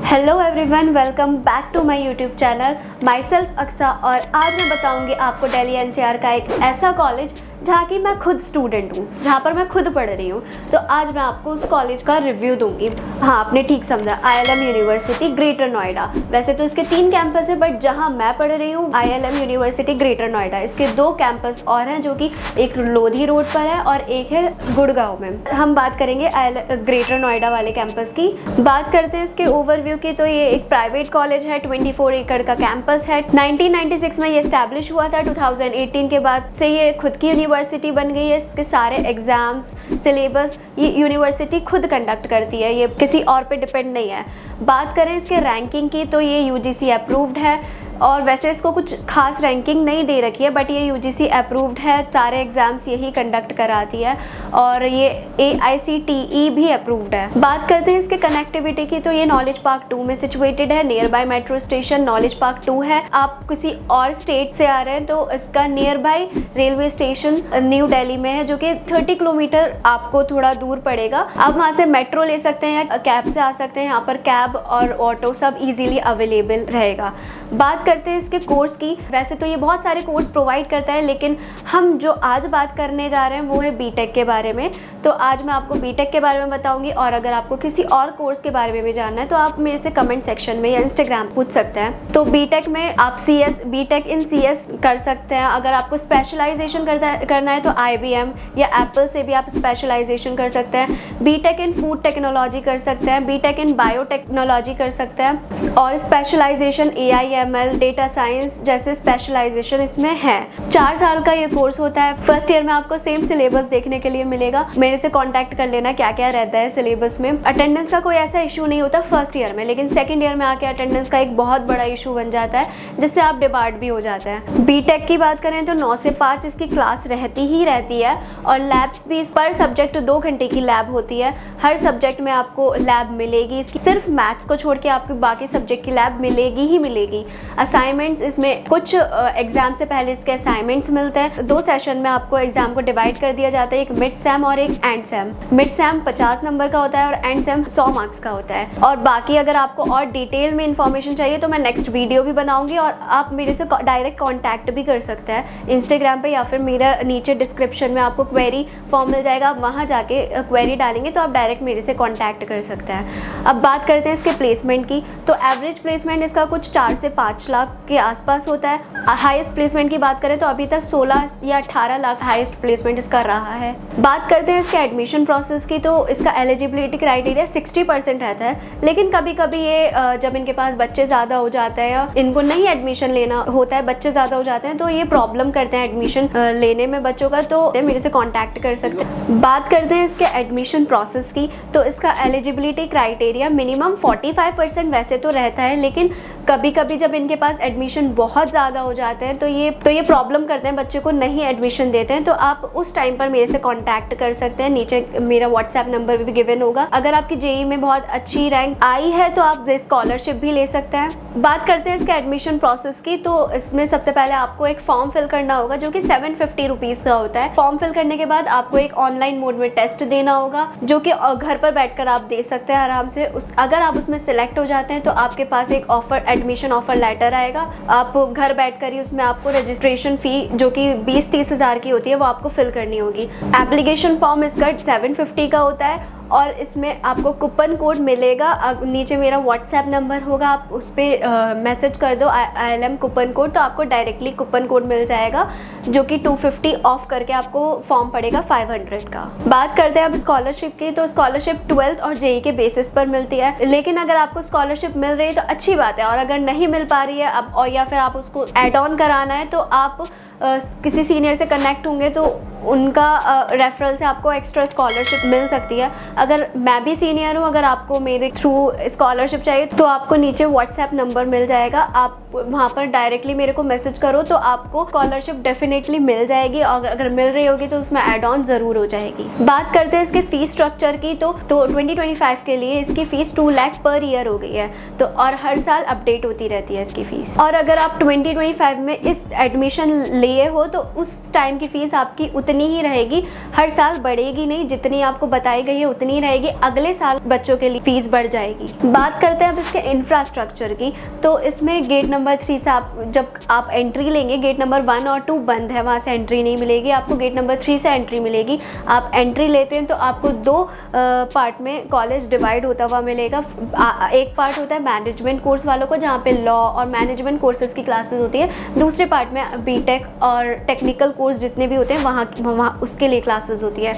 Hello everyone, welcome back to my YouTube channel. Myself Aqsa. और आज मैं बताऊंगी आपको दिल्ली एनसीआर का एक ऐसा कॉलेज जहाँ की मैं खुद स्टूडेंट हूँ, जहाँ पर मैं खुद पढ़ रही हूँ। तो आज मैं आपको उस कॉलेज का रिव्यू दूंगी। हाँ, आपने ठीक समझा, ILM यूनिवर्सिटी ग्रेटर नोएडा। वैसे तो इसके 3 कैंपस है, बट जहाँ मैं पढ़ रही हूँ ILM यूनिवर्सिटी ग्रेटर नोएडा, इसके 2 कैंपस और हैं, जो कि एक लोधी रोड पर है और एक है गुड़गांव में। हम बात करेंगे ग्रेटर नोएडा वाले कैंपस की। बात करते हैं इसके ओवरव्यू की, तो ये एक प्राइवेट कॉलेज है, 24 एकड़ का कैंपस है। 1996 में ये एस्टैब्लिश हुआ था। 2018 के बाद से ये खुद की यूनिवर्सिटी बन गई है। इसके सारे एग्जाम्स, सिलेबस ये यूनिवर्सिटी खुद कंडक्ट करती है, ये किसी और पे डिपेंड नहीं है। बात करें इसके रैंकिंग की, तो ये UGC अप्रूव्ड है। और वैसे इसको कुछ खास रैंकिंग नहीं दे रखी है, बट ये UGC अप्रूव्ड है, सारे एग्ज़ाम्स यही कंडक्ट कराती है और ये AICTE भी अप्रूव्ड है। बात करते हैं इसके कनेक्टिविटी की, तो ये नॉलेज पार्क 2 में सिचुएटेड है। Near by metro station knowledge park 2 है। आप किसी और स्टेट से आ रहे हैं तो इसका near by railway station new Delhi में है, जो कि 30 किलोमीटर आपको थोड़ा दूर पड़ेगा। आप वहाँ से मेट्रो ले सकते हैं या कैब से आ सकते हैं। यहाँ पर कैब और ऑटो सब ईजिली अवेलेबल रहेगा। बात करते हैं इसके कोर्स की। वैसे तो ये बहुत सारे कोर्स प्रोवाइड करता है, लेकिन हम जो आज बात करने जा रहे हैं वो है बीटेक के बारे में। तो आज मैं आपको बीटेक के बारे में बताऊंगी, और अगर आपको किसी और कोर्स के बारे में भी जानना है तो आप मेरे से कमेंट सेक्शन में या इंस्टाग्राम पूछ सकते हैं। तो बीटेक में आप बीटेक इन CS कर सकते हैं। अगर आपको स्पेशलाइजेशन करना है तो IBM या एप्पल से भी आप स्पेशलाइजेशन कर सकते हैं। बीटेक इन फूड टेक्नोलॉजी कर सकते हैं, बीटेक इन बायोटेक्नोलॉजी कर सकते हैं, और स्पेशलाइजेशन AI/ML, डेटा साइंस जैसे स्पेशलाइजेशन इसमें है। 4 साल का ये कोर्स होता है। फर्स्ट ईयर में आपको सेम सिलेबस देखने के लिए मिलेगा। मेरे से कांटेक्ट कर लेना क्या क्या रहता है सिलेबस में। अटेंडेंस का कोई ऐसा इशू नहीं होता फर्स्ट ईयर में, लेकिन सेकंड ईयर में आके अटेंडेंस का एक बहुत बड़ा इशू बन जाता है, जिससे आप डिबार्ट भी हो जाते हैं। बीटेक की बात करें तो 9 से 5 इसकी क्लास रहती है, और लैब्स भी पर सब्जेक्ट 2 घंटे की लैब होती है। हर सब्जेक्ट में आपको लैब मिलेगी। इसकी सिर्फ मैथ्स को छोड़ के आपको बाकी सब्जेक्ट की लैब मिलेगी ही मिलेगी। असाइनमेंट्स, इसमें कुछ एग्जाम से पहले इसके असाइनमेंट्स मिलते हैं। 2 सेशन में आपको एग्जाम को डिवाइड कर दिया जाता है, एक मिड सैम और एक and Sam. Mid Sam 50 number का होता है और एंड सैम 100 मार्क्स का होता है। और बाकी अगर आपको और डिटेल में इंफॉर्मेशन चाहिए तो मैं नेक्स्ट वीडियो भी बनाऊंगी, और आप मेरे से डायरेक्ट कॉन्टैक्ट भी कर सकते हैं इंस्टाग्राम पे, या फिर मेरा नीचे डिस्क्रिप्शन में आपको क्वेरी फॉर्म मिल जाएगा। आप वहाँ जाके क्वेरी डालेंगे तो आप डायरेक्ट मेरे से कॉन्टैक्ट कर सकते हैं। अब बात करते हैं इसके प्लेसमेंट की, तो एवरेज प्लेसमेंट इसका कुछ 4 से 5 लाख के आसपास होता है। हाईएस्ट प्लेसमेंट की बात करें तो अभी तक 16 या 18 लाख हाईएस्ट प्लेसमेंट इसका रहा है। बात करते हैं इसके एडमिशन प्रोसेस की, तो इसका एलिजिबिलिटी क्राइटेरिया 60% रहता है, लेकिन कभी कभी ये जब इनके पास बच्चे ज़्यादा हो जाते हैं या इनको नहीं एडमिशन लेना होता है, बच्चे ज़्यादा हो जाते हैं, तो ये प्रॉब्लम करते हैं एडमिशन लेने में बच्चों का, तो मेरे से कॉन्टैक्ट कर सकते हैं। बात करते हैं इसके एडमिशन प्रोसेस की, तो इसका एलिजिबिलिटी क्राइटेरिया मिनिमम 45% वैसे तो रहता है, लेकिन कभी कभी जब इनके पास एडमिशन बहुत ज़्यादा हो जाते हैं तो ये प्रॉब्लम करते हैं, बच्चे को नहीं एडमिशन देते हैं। तो आप उस टाइम पर मेरे से कांटेक्ट कर सकते हैं। नीचे मेरा व्हाट्सएप नंबर भी गिवन होगा। अगर आपकी JEE में बहुत अच्छी रैंक आई है तो आप स्कॉलरशिप भी ले सकते हैं। बात करते हैं इसके एडमिशन प्रोसेस की, तो इसमें सबसे पहले आपको एक फॉर्म फिल करना होगा, जो कि 750 रुपीज़ का होता है। फॉर्म फिल करने के बाद आपको एक ऑनलाइन मोड में टेस्ट देना होगा, जो कि घर पर बैठकर आप दे सकते हैं आराम से। अगर आप उसमें सिलेक्ट हो जाते हैं तो आपके पास एक एडमिशन ऑफर लेटर आएगा। आप घर बैठकर ही उसमें आपको रजिस्ट्रेशन फ़ी, जो कि 20-30 हज़ार की होती है, वो आपको फिल करनी होगी। एप्लीकेशन फॉर्म इसका 750 का होता है, और इसमें आपको कूपन कोड मिलेगा। अब नीचे मेरा व्हाट्सएप नंबर होगा, आप उस पर मैसेज कर दो ILM कूपन कोड, तो आपको डायरेक्टली कूपन कोड मिल जाएगा, जो कि 250 ऑफ करके आपको फॉर्म पड़ेगा 500 का। बात करते हैं अब स्कॉलरशिप की, तो स्कॉलरशिप 12th और JEE के बेसिस पर मिलती है, लेकिन अगर आपको स्कॉलरशिप मिल रही है तो अच्छी बात है, और अगर नहीं मिल पा रही है अब, और या फिर आप उसको ऐड ऑन कराना है, तो आप किसी सीनियर से कनेक्ट होंगे तो उनका रेफरल से आपको एक्स्ट्रा स्कॉलरशिप मिल सकती है। अगर मैं भी सीनियर हूँ, अगर आपको मेरे थ्रू स्कॉलरशिप चाहिए तो आपको नीचे व्हाट्सएप नंबर मिल जाएगा। आप वहाँ पर डायरेक्टली मेरे को मैसेज करो तो आपको स्कॉलरशिप डेफिनेटली मिल जाएगी, और अगर मिल रही होगी तो उसमें ऐड ऑन ज़रूर हो जाएगी। बात करते हैं इसके फ़ीस स्ट्रक्चर की, तो 2025 के लिए इसकी फ़ीस 2 लाख पर ईयर हो गई है, तो और हर साल अपडेट होती रहती है इसकी फ़ीस। और अगर आप 2025 में इस एडमिशन लिए हो तो उस टाइम की फ़ीस आपकी उतनी ही रहेगी, हर साल बढ़ेगी नहीं, जितनी आपको बताई गई है उतनी ही रहेगी। अगले साल बच्चों के लिए फ़ीस बढ़ जाएगी। बात करते हैं अब इसके इंफ्रास्ट्रक्चर की। तो इसमें गेट नंबर 3 से जब आप एंट्री लेंगे, गेट नंबर 1 और 2 बंद है, वहाँ से एंट्री नहीं मिलेगी आपको, गेट नंबर 3 से एंट्री मिलेगी। आप एंट्री लेते हैं तो आपको 2 पार्ट में कॉलेज डिवाइड होता हुआ मिलेगा। एक पार्ट होता है मैनेजमेंट कोर्स वालों को, जहाँ पे लॉ और मैनेजमेंट कोर्सेज़ की क्लासेस होती है। दूसरे पार्ट में बीटेक और टेक्निकल कोर्स जितने भी होते हैं वहाँ उसके लिए क्लासेस होती है।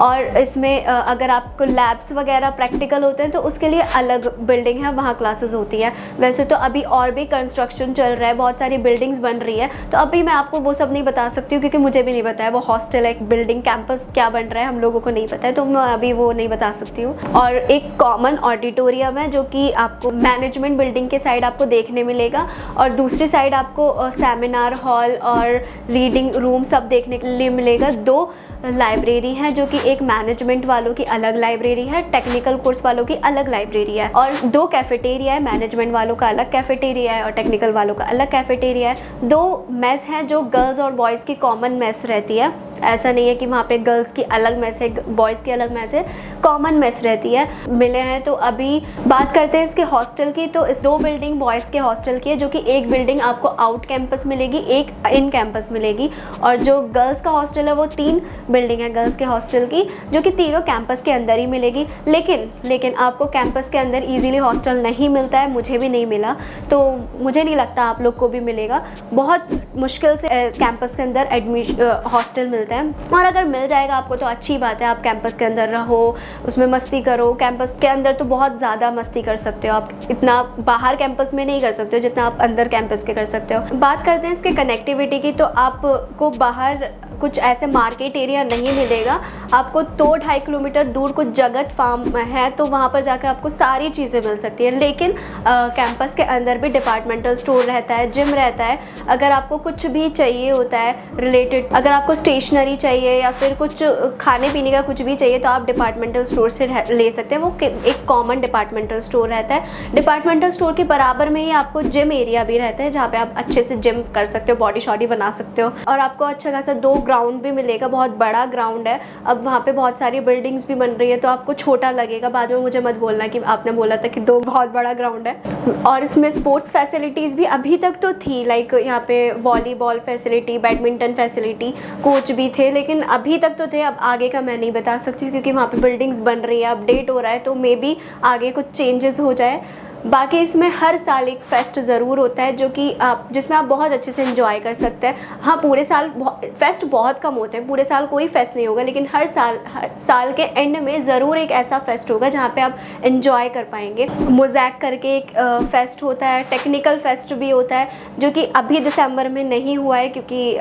और इसमें अगर आपको लैब्स वगैरह प्रैक्टिकल होते हैं तो उसके लिए अलग बिल्डिंग है, वहाँ क्लासेस होती है। वैसे तो अभी और भी कंस्ट्रक्शन चल रहा है, बहुत सारी बिल्डिंग्स बन रही है, तो अभी मैं आपको वो सब नहीं बता सकती हूँ क्योंकि मुझे भी नहीं पता है वो हॉस्टल है, एक बिल्डिंग कैंपस क्या बन रहा है, हम लोगों को नहीं पता है, तो मैं अभी वो नहीं बता सकती हूँ। और एक कॉमन ऑडिटोरियम है जो कि आपको मैनेजमेंट बिल्डिंग के साइड आपको देखने मिलेगा, और दूसरी साइड आपको सेमिनार हॉल और रीडिंग रूम सब देखने के लिए मिलेगा। 2 लाइब्रेरी है जो कि एक मैनेजमेंट वालों की अलग लाइब्रेरी है, टेक्निकल कोर्स वालों की अलग लाइब्रेरी है, और 2 कैफेटेरिया है, मैनेजमेंट वालों का अलग कैफेटेरिया है और टेक्निकल वालों का अलग कैफेटेरिया है। 2 मेस हैं जो गर्ल्स और बॉयज़ की कॉमन मेस रहती है, ऐसा नहीं है कि वहाँ पे गर्ल्स की अलग मेस है, बॉयज़ की अलग मेस है, कॉमन मेस रहती है, मिले हैं। तो अभी बात करते हैं इसके हॉस्टल की। तो इस 2 बिल्डिंग बॉयज़ के हॉस्टल की है, जो कि एक बिल्डिंग आपको आउट कैंपस मिलेगी, एक इन कैंपस मिलेगी, और जो गर्ल्स का हॉस्टल है वो 3 बिल्डिंग है गर्ल्स के हॉस्टल की, जो कि तीनों कैंपस के अंदर ही मिलेगी। लेकिन आपको कैंपस के अंदर ईजिली हॉस्टल नहीं मिलता है, मुझे भी नहीं मिला, तो मुझे नहीं लगता आप लोग को भी मिलेगा। बहुत मुश्किल से कैंपस के अंदर हॉस्टल मिलता है, और अगर मिल जाएगा आपको तो अच्छी बात है, आप कैंपस के अंदर रहो, उसमें मस्ती करो। कैंपस के अंदर तो बहुत ज़्यादा मस्ती कर सकते हो आप, इतना बाहर कैंपस में नहीं कर सकते हो जितना आप अंदर कैंपस के कर सकते हो। बात करते हैं इसके कनेक्टिविटी की। तो आपको बाहर कुछ ऐसे मार्केट एरिया नहीं मिलेगा, आपको 2-2.5 किलोमीटर दूर कुछ जगत फार्म है, तो वहाँ पर जाकर आपको सारी चीज़ें मिल सकती हैं। लेकिन कैंपस के अंदर भी डिपार्टमेंटल स्टोर रहता है, जिम रहता है। अगर आपको कुछ भी चाहिए होता है रिलेटेड, अगर आपको स्टेशनरी चाहिए या फिर कुछ खाने पीने का कुछ भी चाहिए, तो आप डिपार्टमेंटल स्टोर से ले सकते हैं। वो एक कॉमन डिपार्टमेंटल स्टोर रहता है। डिपार्टमेंटल स्टोर के बराबर में ही आपको जिम एरिया भी रहता है, जहाँ पे आप अच्छे से जिम कर सकते हो, बॉडी शॉडी बना सकते हो, और आपको अच्छा खासा 2 ग्राउंड भी मिलेगा, बहुत बड़ा ग्राउंड है। अब वहाँ पे बहुत सारी बिल्डिंग्स भी बन रही है, तो आपको छोटा लगेगा, बाद में मुझे मत बोलना कि आपने बोला था कि 2 बहुत बड़ा ग्राउंड है। और इसमें स्पोर्ट्स फैसिलिटीज़ भी अभी तक तो थी, लाइक यहाँ पे volleyball facility, badminton facility, coach भी थे, लेकिन अभी तक तो थे। अब आगे का मैं नहीं बता सकती हूँ क्योंकि वहाँ पे बिल्डिंग्स बन रही है, अपडेट हो रहा है, तो मे बी आगे कुछ चेंजेस हो जाए। बाकी इसमें हर साल एक फ़ेस्ट ज़रूर होता है जो कि जिसमें आप बहुत अच्छे से एंजॉय कर सकते हैं। हाँ, पूरे साल फ़ेस्ट बहुत कम होते हैं, पूरे साल कोई फ़ेस्ट नहीं होगा, लेकिन हर साल के एंड में ज़रूर एक ऐसा फ़ेस्ट होगा जहाँ पे आप एंजॉय कर पाएंगे। मोज़ैक करके एक फ़ेस्ट होता है, टेक्निकल फ़ेस्ट भी होता है, जो कि अभी दिसंबर में नहीं हुआ है क्योंकि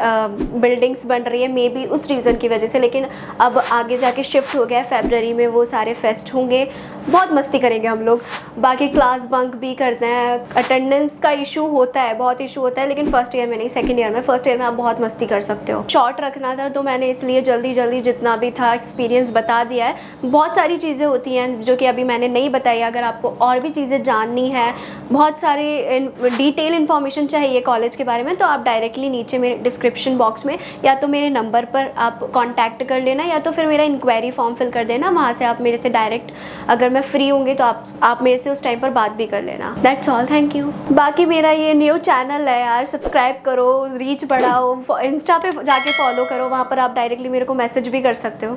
बिल्डिंग्स बन रही है, मे बी उस रीज़न की वजह से, लेकिन अब आगे जाके शिफ्ट हो गया है, फरवरी में वो सारे फ़ेस्ट होंगे। बहुत मस्ती करेंगे हम लोग। बाकी क्लास बंक भी करते हैं, अटेंडेंस का इशू होता है, बहुत इशू होता है, लेकिन फर्स्ट ईयर में नहीं, सेकंड ईयर में। फर्स्ट ईयर में आप बहुत मस्ती कर सकते हो। शॉर्ट रखना था तो मैंने इसलिए जल्दी जितना भी था एक्सपीरियंस बता दिया है। बहुत सारी चीज़ें होती हैं जो कि अभी मैंने नहीं बताई। अगर आपको और भी चीज़ें जाननी है, बहुत सारी डिटेल इन्फॉर्मेशन चाहिए कॉलेज के बारे में, तो आप डायरेक्टली नीचे मेरे डिस्क्रिप्शन बॉक्स में या तो मेरे नंबर पर आप कॉन्टैक्ट कर लेना, या तो फिर मेरा इंक्वायरी फॉर्म फिल कर देना, वहाँ से आप मेरे से डायरेक्ट, अगर मैं फ्री होंगी तो आप मेरे से उस टाइम पर बात भी कर लेना। That's all, thank you. बाकी मेरा ये न्यू चैनल है यार, सब्सक्राइब करो, रीच बढ़ाओ, इंस्टा पे जाके फॉलो करो, वहाँ पर आप डायरेक्टली मेरे को मैसेज भी कर सकते हो।